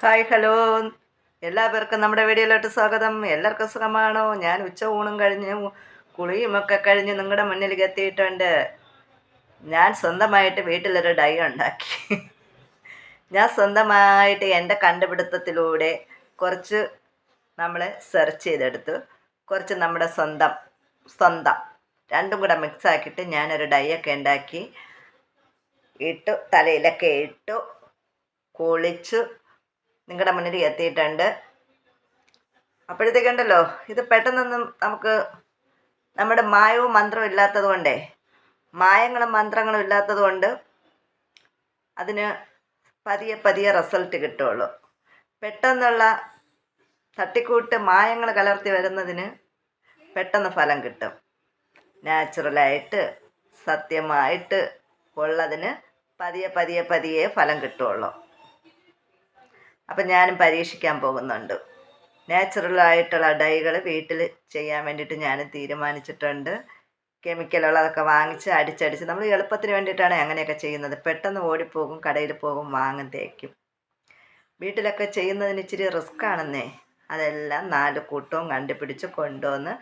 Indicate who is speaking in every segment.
Speaker 1: Hi hello, എല്ലാവർക്കും നമ്മുടെ വീഡിയോയിലോട്ട് സ്വാഗതം. എല്ലാവർക്കും സുഖമാണോ? ഞാൻ ഉച്ച ഊണും കഴിഞ്ഞ് കുളിയുമൊക്കെ കഴിഞ്ഞ് നിങ്ങളുടെ മുന്നിലേക്ക് എത്തിയിട്ടുണ്ട്. ഞാൻ സ്വന്തമായിട്ട് വീട്ടിലൊരു ഡൈ ഉണ്ടാക്കി. ഞാൻ സ്വന്തമായിട്ട് എൻ്റെ കണ്ടുപിടുത്തത്തിലൂടെ കുറച്ച് നമ്മൾ സെർച്ച് ചെയ്തെടുത്തു. കുറച്ച് നമ്മുടെ സ്വന്തം രണ്ടും കൂടെ മിക്സ് ആക്കിയിട്ട് ഞാനൊരു ഡൈയൊക്കെ ഉണ്ടാക്കി ഇട്ടു, തലയിലൊക്കെ ഇട്ടു, കുളിച്ചു നിങ്ങളുടെ മുന്നിൽ എത്തിയിട്ടുണ്ട്. അപ്പോഴത്തേക്കുണ്ടല്ലോ, ഇത് പെട്ടെന്നൊന്നും നമുക്ക് നമ്മുടെ മായവും മന്ത്രവും ഇല്ലാത്തത് കൊണ്ടേ, മായങ്ങളും മന്ത്രങ്ങളും ഇല്ലാത്തത് കൊണ്ട് അതിന് പതിയെ പതിയെ റിസൾട്ട് കിട്ടുള്ളൂ. പെട്ടെന്നുള്ള തട്ടിക്കൂട്ട് മായങ്ങൾ കലർത്തി വരുന്നതിന് പെട്ടെന്ന് ഫലം കിട്ടും. നാച്ചുറലായിട്ട് സത്യമായിട്ട് ഉള്ളതിന് പതിയെ പതിയെ പതിയെ ഫലം കിട്ടുള്ളൂ. അപ്പം ഞാനും പരീക്ഷിക്കാൻ പോകുന്നുണ്ട്. നാച്ചുറലായിട്ടുള്ള ഡൈകൾ വീട്ടിൽ ചെയ്യാൻ വേണ്ടിയിട്ട് ഞാൻ തീരുമാനിച്ചിട്ടുണ്ട്. കെമിക്കലുള്ളതൊക്കെ വാങ്ങിച്ച് അടിച്ചടിച്ച് നമ്മൾ എളുപ്പത്തിന് വേണ്ടിയിട്ടാണ് അങ്ങനെയൊക്കെ ചെയ്യുന്നത്. പെട്ടെന്ന് ഓടിപ്പോകും, കടയിൽ പോകും, വാങ്ങും, തേക്കും. വീട്ടിലൊക്കെ ചെയ്യുന്നതിന് ഇച്ചിരി റിസ്ക് ആണെന്നേ. അതെല്ലാം 4 കൂട്ടവും കണ്ടുപിടിച്ച് കൊണ്ടുവന്ന്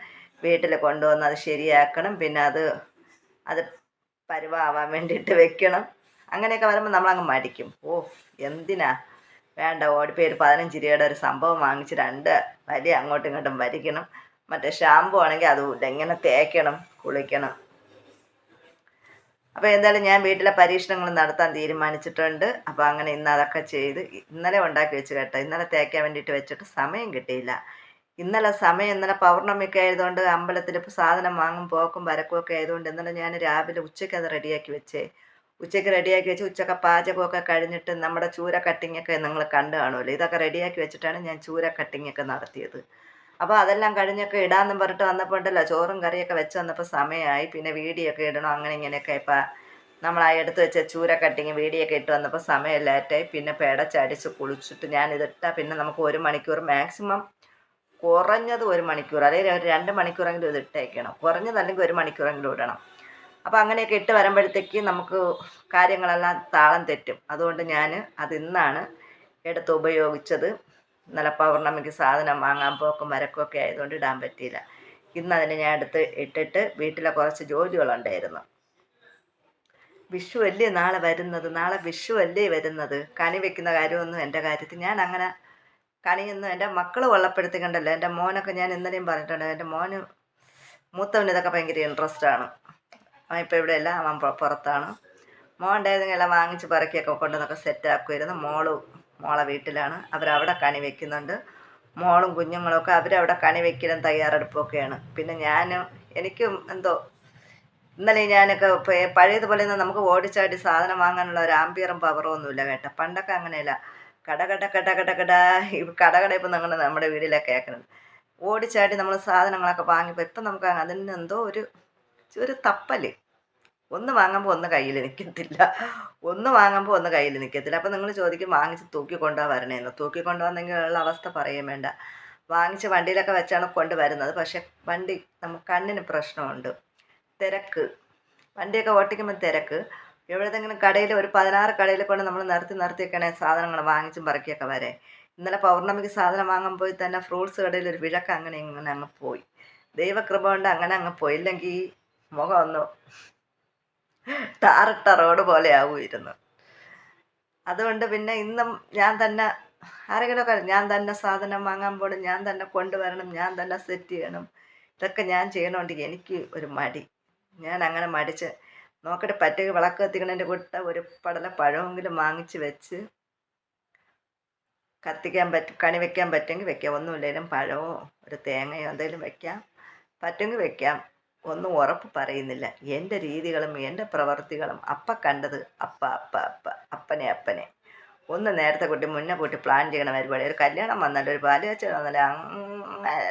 Speaker 1: വീട്ടിൽ കൊണ്ടുവന്ന് അത് ശരിയാക്കണം. പിന്നെ അത് പരുവാവാൻ വേണ്ടിയിട്ട് വെക്കണം. അങ്ങനെയൊക്കെ വരുമ്പോൾ നമ്മളങ്ങ് മടിക്കും. എന്തിനാ വേണ്ട, ഓടിപ്പോയി ഒരു 15 രൂപയുടെ ഒരു സംഭവം വാങ്ങിച്ച് 2 വലിയ അങ്ങോട്ടും ഇങ്ങോട്ടും വലിക്കണം. മറ്റേ ഷാമ്പു ആണെങ്കിൽ അതുമില്ല, ഇങ്ങനെ തേക്കണം, കുളിക്കണം. അപ്പോൾ എന്തായാലും ഞാൻ വീട്ടിലെ പരീക്ഷണങ്ങൾ നടത്താൻ തീരുമാനിച്ചിട്ടുണ്ട്. അപ്പോൾ അങ്ങനെ ഇന്ന് അതൊക്കെ ചെയ്ത് ഇന്നലെ ഉണ്ടാക്കി വെച്ച് കേട്ടോ. ഇന്നലെ തേക്കാൻ വേണ്ടിയിട്ട് വെച്ചിട്ട് സമയം കിട്ടിയില്ല. ഇന്നലെ പൗർണമിയൊക്കെ ആയതുകൊണ്ട് അമ്പലത്തിൽ ഇപ്പോൾ സാധനം വാങ്ങും പോക്കും വരക്കുമൊക്കെ ആയതുകൊണ്ട് ഇന്നലെ ഞാൻ രാവിലെ ഉച്ചയ്ക്ക് അത് റെഡിയാക്കി വെച്ച് ഉച്ചയ്ക്ക് പാചകമൊക്കെ കഴിഞ്ഞിട്ട് നമ്മുടെ ചൂര കട്ടിങ്ങൊക്കെ നിങ്ങൾ കണ്ടു കാണുമല്ലോ. ഇതൊക്കെ റെഡിയാക്കി വെച്ചിട്ടാണ് ഞാൻ ചൂര കട്ടിങ്ങൊക്കെ നടത്തിയത്. അപ്പോൾ അതെല്ലാം കഴിഞ്ഞൊക്കെ ഇടാമെന്നും പറഞ്ഞിട്ട് വന്നപ്പോൾ ഉണ്ടല്ലോ, ചോറും കറിയൊക്കെ വെച്ച് വന്നപ്പോൾ സമയമായി. പിന്നെ വീഡിയോ ഒക്കെ ഇടണം, അങ്ങനെ ഇങ്ങനെയൊക്കെ. ഇപ്പം നമ്മൾ ആ എടുത്ത് വെച്ച ചൂര കട്ടിങ് വീഡിയോ ഒക്കെ ഇട്ട് വന്നപ്പോൾ സമയം ലേറ്റായി. പിന്നെ പേടച്ചടിച്ച് കുളിച്ചിട്ട് ഞാനിതിട്ടാൽ പിന്നെ നമുക്ക് 1 മണിക്കൂർ, മാക്സിമം കുറഞ്ഞത് 1 മണിക്കൂർ, അല്ലെങ്കിൽ ഒരു 2 മണിക്കൂറെങ്കിലും ഇത് ഇട്ടേക്കണം. കുറഞ്ഞതല്ലെങ്കിൽ 1 മണിക്കൂറെങ്കിലും ഇടണം. അപ്പോൾ അങ്ങനെയൊക്കെ ഇട്ട് വരുമ്പോഴത്തേക്ക് നമുക്ക് കാര്യങ്ങളെല്ലാം താളം തെറ്റും. അതുകൊണ്ട് ഞാൻ ഇന്നാണ് എടുത്ത് ഉപയോഗിച്ചത്. ഇന്നലെ പൗർണമിക്ക് സാധനം വാങ്ങാൻ പോക്കും വരക്കുമൊക്കെ ആയതുകൊണ്ട് ഇടാൻ പറ്റിയില്ല. ഇന്നതിന് ഞാൻ എടുത്ത് ഇട്ടിട്ട് വീട്ടിലെ കുറച്ച് ജോലികളുണ്ടായിരുന്നു. വിഷു അല്ലേ നാളെ വിഷു അല്ലേ വരുന്നത്. കണി വെക്കുന്ന കാര്യമൊന്നും എൻ്റെ കാര്യത്തിൽ ഞാൻ അങ്ങനെ കണിയൊന്നും, എൻ്റെ മക്കൾ ഉള്ളപ്പെടുത്തിക്കണ്ടല്ലോ. എൻ്റെ മോനൊക്കെ ഞാൻ ഇന്നലെയും പറഞ്ഞിട്ടുണ്ട്, എൻ്റെ മൂത്തവന് ഇതൊക്കെ ഭയങ്കര ഇൻട്രസ്റ്റാണ്. അവൻ ഇപ്പോൾ ഇവിടെ അല്ല, അവൻ പുറത്താണ്. മോണ്ടായതെങ്കിൽ എല്ലാം വാങ്ങിച്ച് പറക്കിയൊക്കെ കൊണ്ടുവന്നൊക്കെ സെറ്റാക്കുമായിരുന്നു. മോളെ വീട്ടിലാണ്, അവരവിടെ കണി വയ്ക്കുന്നുണ്ട്. മോളും കുഞ്ഞുങ്ങളൊക്കെ അവരവിടെ കണി വയ്ക്കലും തയ്യാറെടുപ്പൊക്കെയാണ്. പിന്നെ എനിക്കും എന്തോ ഇന്നലെ ഞാനൊക്കെ പഴയതുപോലെ നമുക്ക് ഓടിച്ചാടി സാധനം വാങ്ങാനുള്ള ഒരു ആംബിയറും പവറും ഒന്നുമില്ല കേട്ടോ. പണ്ടൊക്കെ അങ്ങനെയല്ല, കട ഇപ്പം നമ്മുടെ വീട്ടിലൊക്കെ കേൾക്കുന്നത്. ഓടിച്ചാടി നമ്മൾ സാധനങ്ങളൊക്കെ വാങ്ങിപ്പോൾ ഇപ്പം നമുക്ക് അതിന് എന്തോ ഒരു തപ്പൽ. ഒന്ന് വാങ്ങുമ്പോൾ ഒന്ന് കയ്യിൽ നിൽക്കത്തില്ല. അപ്പം നിങ്ങൾ ചോദിക്കും, വാങ്ങിച്ച് തൂക്കിക്കൊണ്ടുപോകാൻ വരണേന്ന്. തൂക്കിക്കൊണ്ടുവന്നെങ്കിലുള്ള അവസ്ഥ പറയുകയും വേണ്ട. വാങ്ങിച്ച് വണ്ടിയിലൊക്കെ വെച്ചാണ് കൊണ്ടുവരുന്നത്. പക്ഷെ വണ്ടി നമുക്ക് കണ്ണിന് പ്രശ്നമുണ്ട്, തിരക്ക്. വണ്ടിയൊക്കെ ഓട്ടിക്കുമ്പോൾ തിരക്ക്. എവിടെയെങ്കിലും കടയിൽ ഒരു 16 കടയിൽ കൊണ്ട് നമ്മൾ നിർത്തിയൊക്കെയാണ് സാധനങ്ങൾ വാങ്ങിച്ചും പറക്കിയൊക്കെ വരെ. ഇന്നലെ പൗർണമിക്ക് സാധനം വാങ്ങാൻ പോയി തന്നെ ഫ്രൂട്ട്സ് കടയിൽ ഒരു വിഴക്ക് അങ്ങനെ ഇങ്ങനെ അങ്ങ് പോയി. ദൈവകൃപ കൊണ്ട് അങ്ങനെ അങ്ങ് പോയി. ഇല്ലെങ്കിൽ മുഖം ഒന്ന് ടാറിട്ട റോഡ് പോലെ ആവുമായിരുന്നു. അതുകൊണ്ട് പിന്നെ ഇന്നും ഞാൻ തന്നെ ആരെങ്കിലുമൊക്കെ ഞാൻ തന്നെ സാധനം വാങ്ങാൻ പോകണം, ഞാൻ തന്നെ കൊണ്ടുവരണം, ഞാൻ തന്നെ സെറ്റ് ചെയ്യണം. ഇതൊക്കെ ഞാൻ ചെയ്യണോണ്ട് എനിക്ക് ഒരു മടി. ഞാൻ അങ്ങനെ മടിച്ച് നോക്കട്ടെ. പറ്റുക വിളക്ക് കത്തിക്കണതിൻ്റെ കൂട്ട ഒരു പടല പഴമെങ്കിലും വാങ്ങിച്ച് വെച്ച് കണി വയ്ക്കാൻ പറ്റുമെങ്കിൽ വയ്ക്കാം. ഒന്നുമില്ലെങ്കിലും പഴമോ ഒരു തേങ്ങയോ എന്തെങ്കിലും വയ്ക്കാം, പറ്റുമെങ്കിൽ വയ്ക്കാം. ഒന്നും ഉറപ്പ് പറയുന്നില്ല. എൻ്റെ രീതികളും എൻ്റെ പ്രവർത്തികളും കണ്ടത് അപ്പനെ ഒന്ന് നേരത്തെ മുന്നേ കൂട്ടി പ്ലാൻ ചെയ്യണ പരിപാടി. ഒരു കല്യാണം വന്നാലും ഒരു പാലുകാച്ചൽ വന്നാലും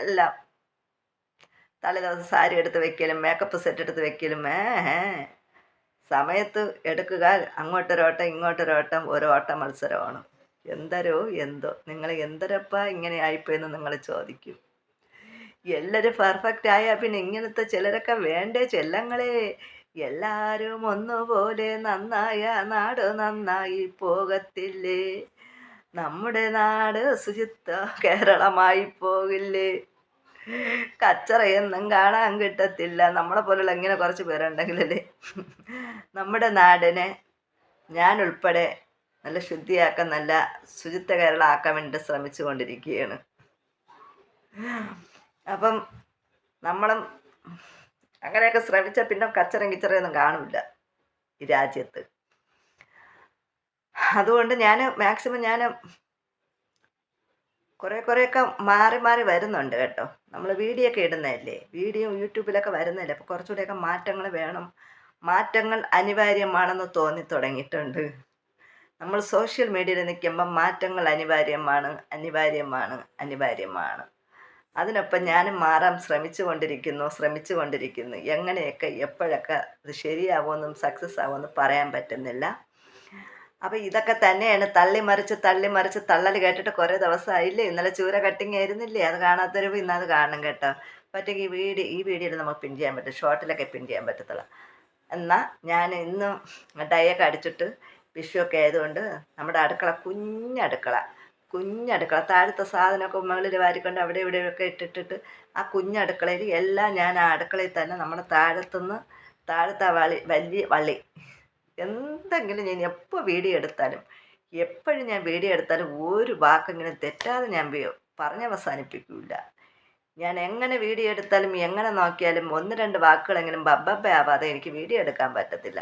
Speaker 1: എല്ലാം തലേ ദിവസം സാരി എടുത്ത് വെക്കലും മേക്കപ്പ് സെറ്റ് എടുത്ത് വെക്കലും സമയത്ത് എടുക്കുക. അങ്ങോട്ടൊരോട്ടം ഇങ്ങോട്ടൊരോട്ടം, ഓട്ട മത്സരമാണ്. എന്തോ നിങ്ങൾ എന്തരപ്പാ ഇങ്ങനെ ആയിപ്പോയെന്ന് നിങ്ങൾ ചോദിക്കും. എല്ലാവരും പെർഫെക്റ്റ് ആയാൽ പിന്നെ ഇങ്ങനത്തെ ചിലരൊക്കെ വേണ്ടേ ചെല്ലങ്ങളെ. എല്ലാവരും ഒന്നുപോലെ നന്നായ നാട് നന്നായി പോകത്തില്ലേ. നമ്മുടെ നാട് ശുചിത്വ കേരളമായി പോകില്ലേ, കച്ചറയൊന്നും കാണാൻ കിട്ടത്തില്ല. നമ്മളെ പോലുള്ള ഇങ്ങനെ കുറച്ച് പേരുണ്ടെങ്കിലല്ലേ നമ്മുടെ നാടിനെ ഞാൻ ഉൾപ്പെടെ നല്ല ശുദ്ധിയാക്കാൻ, നല്ല ശുചിത്വ കേരളം ആക്കാൻ വേണ്ടി ശ്രമിച്ചു കൊണ്ടിരിക്കുകയാണ്. അപ്പം നമ്മളും അങ്ങനെയൊക്കെ ശ്രമിച്ചാൽ പിന്നെ കിച്ചറയൊന്നും കാണില്ല ഈ രാജ്യത്ത്. അതുകൊണ്ട് ഞാൻ മാക്സിമം കുറേയൊക്കെ മാറി മാറി വരുന്നുണ്ട് കേട്ടോ. നമ്മൾ വീഡിയോ ഒക്കെ ഇടുന്നതല്ലേ, വീഡിയോ യൂട്യൂബിലൊക്കെ വരുന്നതല്ലേ, അപ്പോൾ കുറച്ചുകൂടെയൊക്കെ മാറ്റങ്ങൾ വേണം, മാറ്റങ്ങൾ അനിവാര്യമാണെന്ന് തോന്നി തുടങ്ങിയിട്ടുണ്ട്. നമ്മൾ സോഷ്യൽ മീഡിയയിൽ നിൽക്കുമ്പം മാറ്റങ്ങൾ അനിവാര്യമാണ്. അതിനൊപ്പം ഞാനും മാറാൻ ശ്രമിച്ചു കൊണ്ടിരിക്കുന്നു. എങ്ങനെയൊക്കെ എപ്പോഴൊക്കെ അത് ശരിയാവുമെന്നും സക്സസ് ആവുമെന്ന് പറയാൻ പറ്റുന്നില്ല. അപ്പോൾ ഇതൊക്കെ തന്നെയാണ് തള്ളിമറിച്ച് തള്ളൽ കേട്ടിട്ട് കുറേ ദിവസമായില്ലേ. ഇന്നലെ ചൂര കട്ടിങ് ആയിരുന്നില്ലേ, അത് കാണാത്തൊരു ഇന്ന് അത് കാണണം കേട്ടോ. പറ്റുമെങ്കിൽ ഈ വീഡിയോയിൽ നമുക്ക് പിൻ ചെയ്യാൻ പറ്റും, ഷോർട്ടിലൊക്കെ പിൻ ചെയ്യാൻ പറ്റത്തുള്ളൂ. എന്നാൽ ഞാൻ ഇന്നും ഡയൊക്കെ അടിച്ചിട്ട് വിഷുവൊക്കെ ആയതുകൊണ്ട് നമ്മുടെ അടുക്കള കുഞ്ഞടുക്കള താഴത്തെ സാധനമൊക്കെ മുകളിൽ വാരിക്കൊണ്ട് അവിടെ ഇവിടെയൊക്കെ ഇട്ടിട്ട് ആ കുഞ്ഞടുക്കളയിൽ എല്ലാം ഞാൻ ആ അടുക്കളയിൽ തന്നെ നമ്മുടെ താഴത്തെ വലിയ വള്ളി എന്തെങ്കിലും ഞാൻ എപ്പോഴും വീഡിയോ എടുത്താലും ഒരു വാക്കെങ്കിലും തെറ്റാതെ ഞാൻ പറഞ്ഞ് അവസാനിപ്പിക്കില്ല. ഞാൻ എങ്ങനെ വീഡിയോ എടുത്താലും എങ്ങനെ നോക്കിയാലും 1-2 വാക്കുകളെങ്കിലും ബബ്ബ ആവാതെ എനിക്ക് വീഡിയോ എടുക്കാൻ പറ്റത്തില്ല.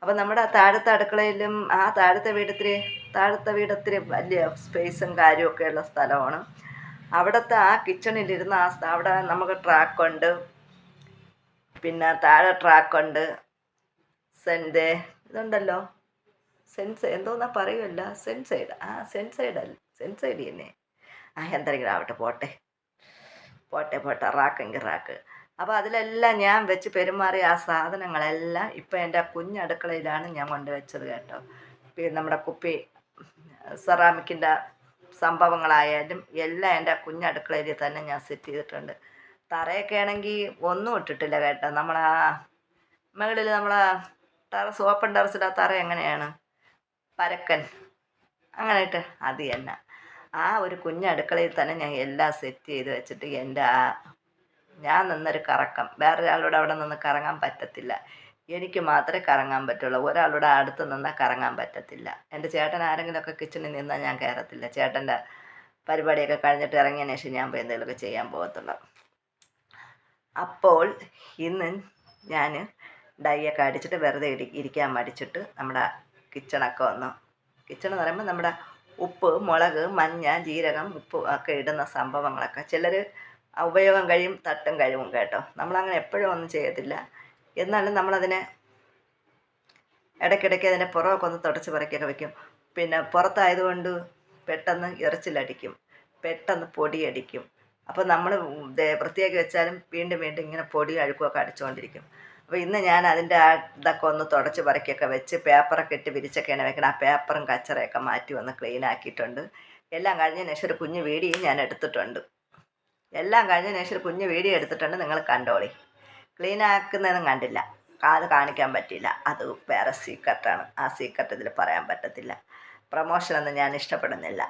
Speaker 1: അപ്പം നമ്മുടെ താഴത്തെ അടുക്കളയിലും ആ താഴത്തെ വീടത്തിരി വലിയ സ്പേസും കാര്യമൊക്കെയുള്ള സ്ഥലമാണ്. അവിടുത്തെ ആ കിച്ചണിലിരുന്ന് അവിടെ നമുക്ക് ട്രാക്കുണ്ട്, പിന്നെ താഴെ ട്രാക്കുണ്ട്, ഇതുണ്ടല്ലോ എന്തോന്നാ പറയുമല്ല, സെൻസൈഡ് തന്നെ എന്തെങ്കിലും ആവട്ടെ, പോട്ടെ റാക്ക്. അപ്പോൾ അതിലെല്ലാം ഞാൻ വെച്ച് പെരുമാറിയ ആ സാധനങ്ങളെല്ലാം ഇപ്പം എൻ്റെ കുഞ്ഞടുക്കളയിലാണ് ഞാൻ കൊണ്ടുവച്ചത് കേട്ടോ. പിന്നെ നമ്മുടെ കുപ്പി സെറാമിക്കിൻ്റെ സംഭവങ്ങളായാലും എല്ലാം എൻ്റെ കുഞ്ഞടുക്കളയിൽ തന്നെ ഞാൻ സെറ്റ് ചെയ്തിട്ടുണ്ട്. തറയൊക്കെ ആണെങ്കിൽ ഒന്നും ഇട്ടിട്ടില്ല കേട്ടോ. മുകളിൽ ഓപ്പൺ ടെറസിൻ്റെ തറ എങ്ങനെയാണ്, പരക്കൻ അങ്ങനെ ഇട്ട് അത് തന്നെ ആ ഒരു കുഞ്ഞടുക്കളയിൽ തന്നെ ഞാൻ എല്ലാം സെറ്റ് ചെയ്ത് വെച്ചിട്ട് ഞാൻ നിന്നൊരു കറക്കം വേറൊരാളോട് അവിടെ നിന്ന് കറങ്ങാൻ പറ്റത്തില്ല. എനിക്ക് മാത്രമേ കറങ്ങാൻ പറ്റുള്ളൂ, ഒരാളുടെ അടുത്ത് നിന്നാൽ കറങ്ങാൻ പറ്റത്തില്ല. എൻ്റെ ചേട്ടൻ ആരെങ്കിലുമൊക്കെ കിച്ചണിൽ നിന്നാൽ ഞാൻ കയറത്തില്ല. ചേട്ടൻ്റെ പരിപാടിയൊക്കെ കഴിഞ്ഞിട്ട് ഇറങ്ങിയതിന് ശേഷം ഞാൻ എന്തെങ്കിലുമൊക്കെ ചെയ്യാൻ പോകത്തുള്ളൂ. അപ്പോൾ ഇന്ന് ഞാൻ ഡൈയൊക്കെ അടിച്ചിട്ട് വെറുതെ ഇരിക്കാൻ മടിച്ചിട്ട് നമ്മുടെ കിച്ചൺ എന്ന് പറയുമ്പോൾ നമ്മുടെ ഉപ്പ്, മുളക്, മഞ്ഞ, ജീരകം, ഉപ്പ് ഒക്കെ ഇടുന്ന സംഭവങ്ങളൊക്കെ ചിലർ ഉപയോഗം കഴിയും തട്ടും കഴിവും കേട്ടോ. നമ്മളങ്ങനെ എപ്പോഴും ഒന്നും ചെയ്യത്തില്ല. എന്നാലും നമ്മളതിനെ ഇടയ്ക്കിടയ്ക്ക് അതിൻ്റെ പുറമൊക്കെ ഒന്ന് തുടച്ച് പറക്കിയൊക്കെ വയ്ക്കും. പിന്നെ പുറത്തായതുകൊണ്ട് പെട്ടെന്ന് എറിച്ചിലടിക്കും, പെട്ടെന്ന് പൊടിയടിക്കും. അപ്പോൾ നമ്മൾ വൃത്തിയാക്കി വെച്ചാലും വീണ്ടും ഇങ്ങനെ പൊടി അഴുക്കുമൊക്കെ അടിച്ചുകൊണ്ടിരിക്കും. അപ്പോൾ ഇന്ന് ഞാൻ അതിൻ്റെ ഇതൊക്കെ ഒന്ന് തുടച്ച് പറക്കിയൊക്കെ വെച്ച് പേപ്പറൊക്കെ ഇട്ട് വിരിച്ചൊക്കെയാണ് വെക്കണം. ആ പേപ്പറും കച്ചറയൊക്കെ മാറ്റി ഒന്ന് ക്ലീൻ ആക്കിയിട്ടുണ്ട്. എല്ലാം കഴിഞ്ഞതിന് ശേഷം ഒരു കുഞ്ഞ് വീഡിയോ ഞാൻ എടുത്തിട്ടുണ്ട്. നിങ്ങൾ കണ്ടോളി. ക്ലീൻ ആക്കുന്നതൊന്നും കണ്ടില്ല, അത് കാണിക്കാൻ പറ്റില്ല, അത് വേറെ സീക്രട്ടാണ്. ആ സീക്രട്ട് ഇതിൽ പറയാൻ പറ്റത്തില്ല. പ്രമോഷനൊന്നും ഞാൻ ഇഷ്ടപ്പെടുന്നില്ല.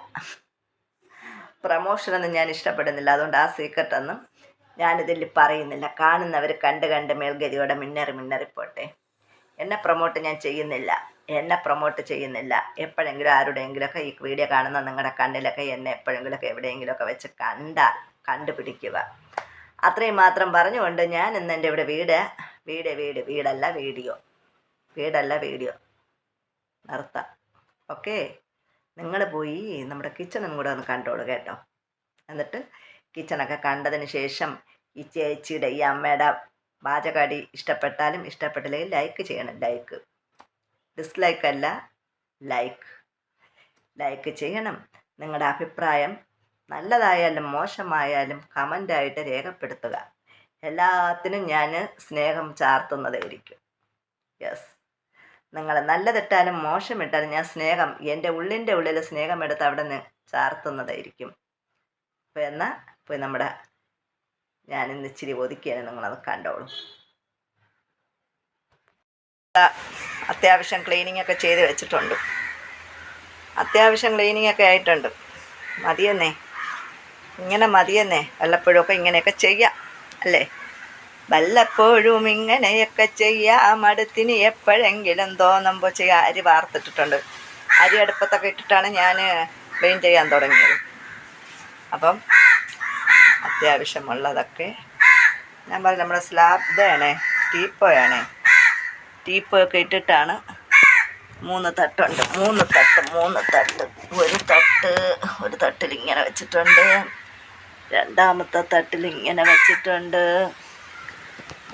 Speaker 1: അതുകൊണ്ട് ആ സീക്രട്ടൊന്നും ഞാനിതിൽ പറയുന്നില്ല. കാണുന്നവർ കണ്ട് മേൽഗതിയോടെ മിന്നറിപ്പോട്ടെ. എന്നെ പ്രൊമോട്ട് ചെയ്യുന്നില്ല. എപ്പോഴെങ്കിലും ആരുടെയെങ്കിലുമൊക്കെ ഈ വീഡിയോ കാണുന്ന നിങ്ങളുടെ കണ്ണിലൊക്കെ എന്നെ എപ്പോഴെങ്കിലുമൊക്കെ എവിടെയെങ്കിലുമൊക്കെ വെച്ച് കണ്ടുപിടിക്കുക. അത്രയും മാത്രം പറഞ്ഞുകൊണ്ട് ഞാൻ ഇന്ന് എൻ്റെ ഇവിടെ വീടല്ല വീഡിയോ നിർത്താം. ഓക്കെ, നിങ്ങൾ പോയി നമ്മുടെ കിച്ചണും കൂടെ ഒന്ന് കണ്ടോളൂ കേട്ടോ. എന്നിട്ട് കിച്ചണൊക്കെ കണ്ടതിന് ശേഷം ഈ ചേച്ചിയുടെ ഈ അമ്മയുടെ പാചകടി ഇഷ്ടപ്പെട്ടാലും ഇഷ്ടപ്പെട്ടില്ലെങ്കിൽ ലൈക്ക് ചെയ്യണം. ഡിസ്ലൈക്ക് അല്ല, ലൈക്ക് ചെയ്യണം. നിങ്ങളുടെ അഭിപ്രായം നല്ലതായാലും മോശമായാലും കമൻ്റായിട്ട് രേഖപ്പെടുത്തുക. എല്ലാത്തിനും ഞാൻ സ്നേഹം ചാർത്തുന്നതായിരിക്കും. യെസ്, നിങ്ങൾ നല്ലതിട്ടാലും മോശമിട്ടാലും ഞാൻ സ്നേഹം എൻ്റെ ഉള്ളിൻ്റെ ഉള്ളിൽ സ്നേഹമെടുത്ത് അവിടെ നിന്ന് ചാർത്തുന്നതായിരിക്കും. അപ്പോൾ എന്നാൽ പോയി ഞാനിന്ന് ഇച്ചിരി ഒതുക്കിയാണ്, നിങ്ങളത് കണ്ടോളൂ. അത്യാവശ്യം ക്ലീനിങ് ഒക്കെ ചെയ്ത് വെച്ചിട്ടുണ്ട്. അത്യാവശ്യം ക്ലീനിങ് ഒക്കെ ആയിട്ടുണ്ട്. മതിയെന്നേ, ഇങ്ങനെ മതിയെന്നേ. വല്ലപ്പോഴുമൊക്കെ ഇങ്ങനെയൊക്കെ ചെയ്യാം അല്ലേ? വല്ലപ്പോഴും ഇങ്ങനെയൊക്കെ ചെയ്യാം, അടുത്തിന് എപ്പോഴെങ്കിലും തോന്നുമ്പോൾ ചെയ്യാം. അരി വാർത്തിട്ടിട്ടുണ്ട്. അരി അടുപ്പത്തൊക്കെ ഇട്ടിട്ടാണ് ഞാൻ ക്ലീൻ ചെയ്യാൻ തുടങ്ങിയത്. അപ്പം അത്യാവശ്യമുള്ളതൊക്കെ ഞാൻ പറഞ്ഞു, നമ്മുടെ സ്ലാബ് ഇതാണേ, ടീപ്പോയാണേ. ടീപ്പോയൊക്കെ ഇട്ടിട്ടാണ് 3 തട്ടുണ്ട്. 3 തട്ട്. ഒരു തട്ടിൽ ഇങ്ങനെ വെച്ചിട്ടുണ്ട്, രണ്ടാമത്തെ തട്ടിൽ ഇങ്ങനെ വെച്ചിട്ടുണ്ട്,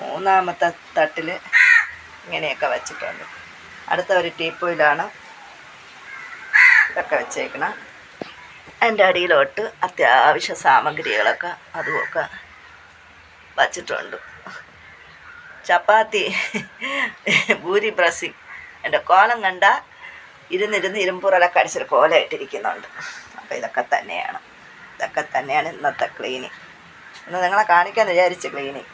Speaker 1: മൂന്നാമത്തെ തട്ടിൽ ഇങ്ങനെയൊക്കെ വെച്ചിട്ടുണ്ട്. അടുത്ത ഒരു ടീപ്പോയിലാണ് ഇതൊക്കെ വെച്ചേക്കണം. അതിൻ്റെ അടിയിലോട്ട് അത്യാവശ്യ സാമഗ്രികളൊക്കെ അതുമൊക്കെ വച്ചിട്ടുണ്ട്. ചപ്പാത്തി ഭൂരി പ്രസ്സിങ്, എൻ്റെ കോലം കണ്ട ഇരുന്നിരുന്ന് ഇരുമ്പുറലൊക്കെ അടിച്ചൊരു കോലമായിട്ടിരിക്കുന്നുണ്ട്. അപ്പോൾ ഇതൊക്കെ തന്നെയാണ് ഇന്നത്തെ ക്ലീനിങ്. ഇന്ന് നിങ്ങളെ കാണിക്കാമെന്ന് വിചാരിച്ച് ക്ലീനിങ്.